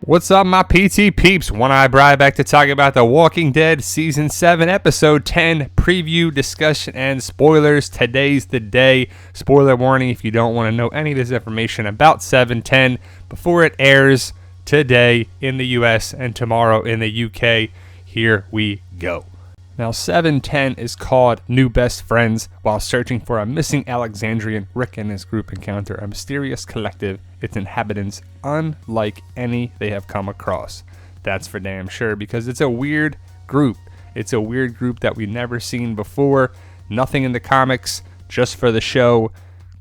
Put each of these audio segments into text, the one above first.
What's up, my PT peeps? One-Eye Bri back to talk about The Walking Dead Season 7, Episode 10, preview, discussion, and spoilers. Today's the day. Spoiler warning if you don't want to know any of this information about 7-10 before it airs today in the US and tomorrow in the UK. Here we go. Now, 7-10 is called New Best Friends while searching for a missing Alexandrian. Rick and his group encounter a mysterious collective, its inhabitants unlike any they have come across. That's for damn sure, because it's a weird group. It's a weird group that we've never seen before. Nothing in the comics, just for the show.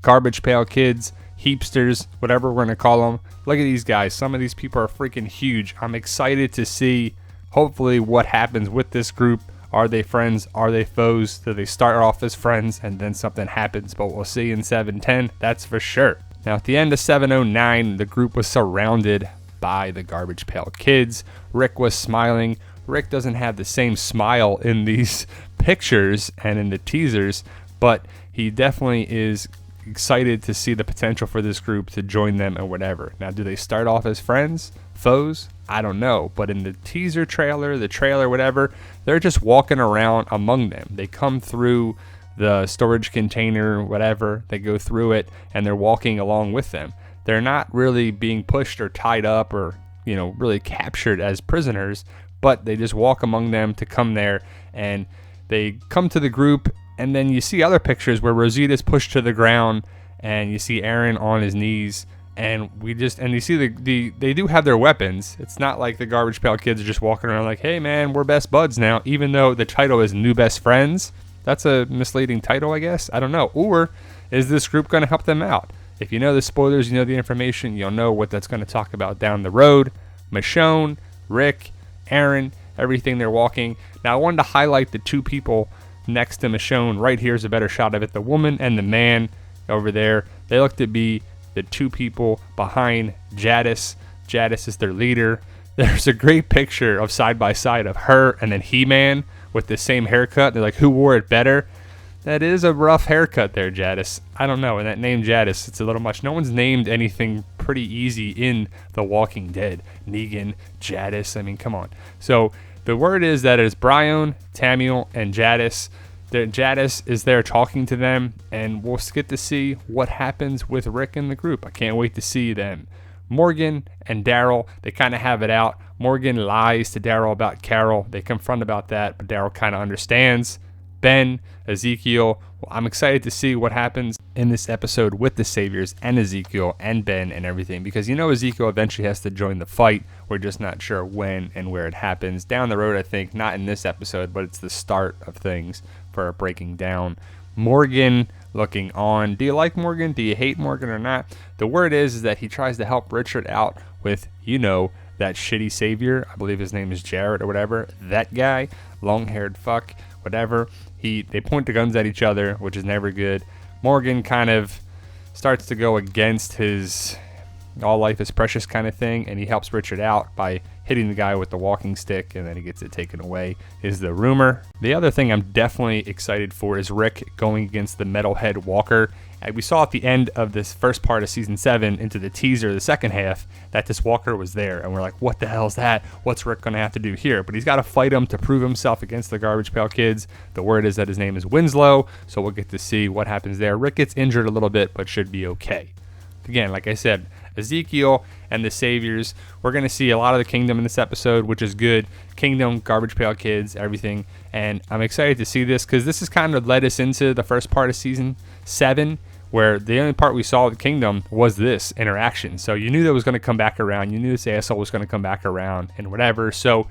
Garbage Pail Kids, heapsters, whatever we're going to call them. Look at these guys. Some of these people are freaking huge. I'm excited to see, hopefully, what happens with this group. Are they friends? Are they foes? Do they start off as friends and then something happens? But we'll see in 7-10, that's for sure. Now, at the end of 709, the group was surrounded by the Garbage Pail Kids. Rick was smiling. Rick doesn't have the same smile in these pictures and in the teasers, but he definitely is excited to see the potential for this group to join them and whatever. Now, do they start off as friends? Foes? I don't know, but in the teaser trailer, the trailer, whatever, they're just walking around among them. They come through the storage container, whatever, they go through it, and they're walking along with them. They're not really being pushed or tied up or, really captured as prisoners, but they just walk among them to come there, and they come to the group, and then you see other pictures where Rosita's pushed to the ground, and you see Aaron on his knees, and you see they do have their weapons. It's not like the Garbage Pail Kids are just walking around like, hey man, we're best buds now, even though the title is New Best Friends. That's a misleading title, I guess. I don't know. Or is this group going to help them out? If you know the spoilers, you know the information, you'll know what that's going to talk about down the road. Michonne, Rick, Aaron, everything they're walking. Now, I wanted to highlight the two people next to Michonne. Right here's a better shot of it. The woman and the man over there. They look to be the two people behind Jadis. Jadis is their leader. There's a great picture of side by side of her and then He-Man with the same haircut. They're like, who wore it better? That is a rough haircut there, Jadis. I don't know. And that name Jadis, it's a little much. No one's named anything pretty easy in The Walking Dead. Negan, Jadis. I mean, come on. So the word is that it's Brian, Tamuel, and Jadis. Jadis is there talking to them, and we'll get to see what happens with Rick and the group. I can't wait to see them. Morgan and Daryl, they kind of have it out. Morgan lies to Daryl about Carol. They confront about that, but Daryl kind of understands. Ben, Ezekiel, well, I'm excited to see what happens in this episode with the Saviors and Ezekiel and Ben and everything, because Ezekiel eventually has to join the fight. We're just not sure when and where it happens. Down the road, I think, not in this episode, but it's the start of things for breaking down. Morgan looking on. Do you like Morgan? Do you hate Morgan or not? The word is that he tries to help Richard out with, that shitty savior. I believe his name is Jarrett or whatever. That guy, long-haired fuck, whatever. They point the guns at each other, which is never good. Morgan kind of starts to go against his all life is precious kind of thing, and he helps Richard out by hitting the guy with the walking stick, and then he gets it taken away, is the rumor. The other thing I'm definitely excited for is Rick going against the Metalhead Walker. And we saw at the end of this first part of Season 7 into the teaser, the second half, that this Walker was there, and we're like, what the hell is that? What's Rick going to have to do here? But he's got to fight him to prove himself against the Garbage Pail Kids. The word is that his name is Winslow, so we'll get to see what happens there. Rick gets injured a little bit, but should be okay. Again, like I said, Ezekiel and the Saviors. We're going to see a lot of the Kingdom in this episode, which is good. Kingdom, Garbage Pail Kids, everything. And I'm excited to see this because this has kind of led us into the first part of Season 7, where the only part we saw of the Kingdom was this interaction. So you knew that was going to come back around. You knew this asshole was going to come back around and whatever. So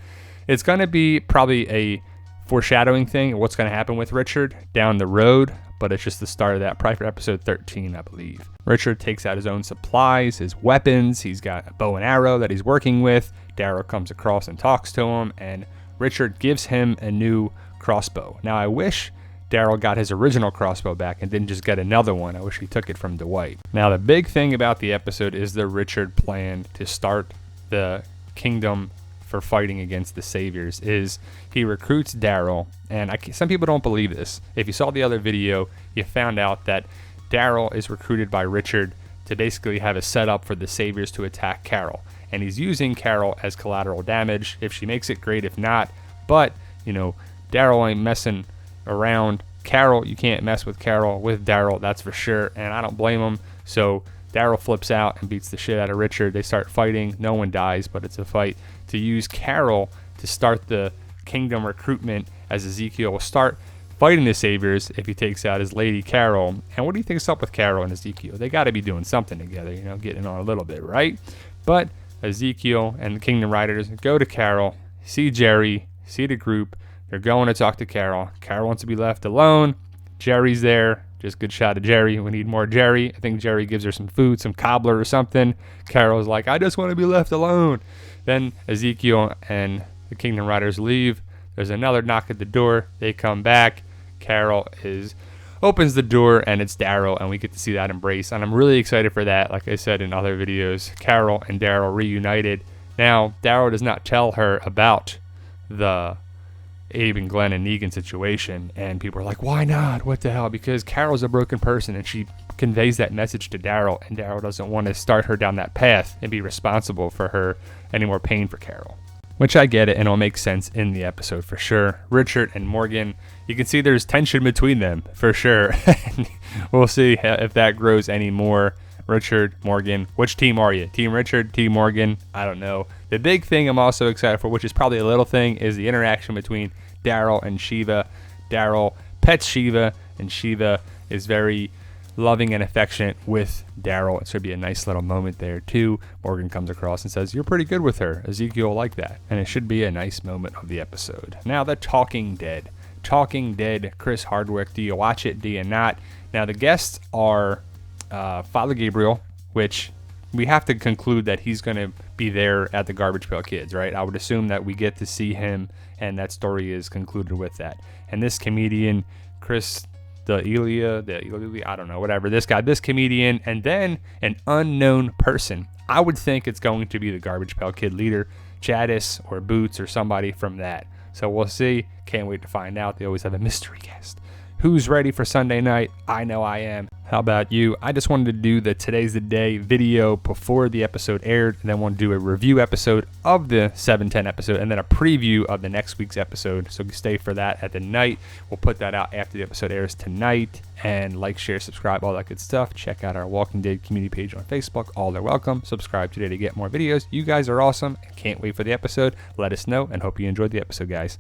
it's going to be probably a foreshadowing thing of what's going to happen with Richard down the road, but it's just the start of that, probably for episode 13, I believe. Richard takes out his own supplies, his weapons. He's got a bow and arrow that he's working with. Daryl comes across and talks to him, and Richard gives him a new crossbow. Now, I wish Daryl got his original crossbow back and didn't just get another one. I wish he took it from Dwight. Now, the big thing about the episode is the Richard plan to start the Kingdom for fighting against the Saviors. Is he recruits Daryl, and some people don't believe this. If you saw the other video, you found out that Daryl is recruited by Richard to basically have a setup for the Saviors to attack Carol. and he's using Carol as collateral damage. If she makes it, great. If not, but Daryl ain't messing around. Carol, you can't mess with Carol with Daryl, that's for sure, and I don't blame him. So Daryl flips out and beats the shit out of Richard. They start fighting. No one dies, but it's a fight to use Carol to start the Kingdom recruitment, as Ezekiel will start fighting the Saviors if he takes out his lady Carol. And what do you think's up with Carol and Ezekiel? They got to be doing something together, getting on a little bit, right? But Ezekiel and the Kingdom Riders go to Carol, see Jerry, see the group. They're going to talk to Carol. Carol wants to be left alone. Jerry's there. Just good shot of Jerry. We need more Jerry. I think Jerry gives her some food, some cobbler or something. Carol's like, I just want to be left alone. Then Ezekiel and the Kingdom Riders leave. There's another knock at the door. They come back. Carol opens the door, and it's Daryl, and we get to see that embrace. And I'm really excited for that. Like I said in other videos, Carol and Daryl reunited. Now, Daryl does not tell her about the Abe and Glenn and Negan situation, and people are like, why not? What the hell? Because Carol's a broken person, and she conveys that message to Daryl, and Daryl doesn't want to start her down that path and be responsible for her any more pain for Carol. Which I get it, and it'll make sense in the episode for sure. Richard and Morgan, you can see there's tension between them for sure. We'll see if that grows any more. Richard, Morgan, which team are you? Team Richard, Team Morgan? I don't know. The big thing I'm also excited for, which is probably a little thing, is the interaction between Daryl and Shiva. Daryl pets Shiva, and Shiva is very loving and affectionate with Daryl. It should be a nice little moment there too. Morgan comes across and says, you're pretty good with her. Ezekiel will like that. And it should be a nice moment of the episode. Now, the Talking Dead. Talking Dead, Chris Hardwick. Do you watch it? Do you not? Now, the guests are Father Gabriel, which we have to conclude that he's going to be there at the Garbage Pail Kids, right? I would assume that we get to see him, and that story is concluded with that. And this comedian, Chris I don't know, whatever, this comedian, and then an unknown person. I would think it's going to be the Garbage Pail Kid leader, Jadis or Boots or somebody from that. So we'll see. Can't wait to find out. They always have a mystery guest. Who's ready for Sunday night? I know I am. How about you? I just wanted to do the Today's the Day video before the episode aired, and then want to do a review episode of the 710 episode, and then a preview of the next week's episode. So stay for that at the night. We'll put that out after the episode airs tonight. And like, share, subscribe, all that good stuff. Check out our Walking Dead community page on Facebook. All are welcome. Subscribe today to get more videos. You guys are awesome. Can't wait for the episode. Let us know, and hope you enjoyed the episode, guys.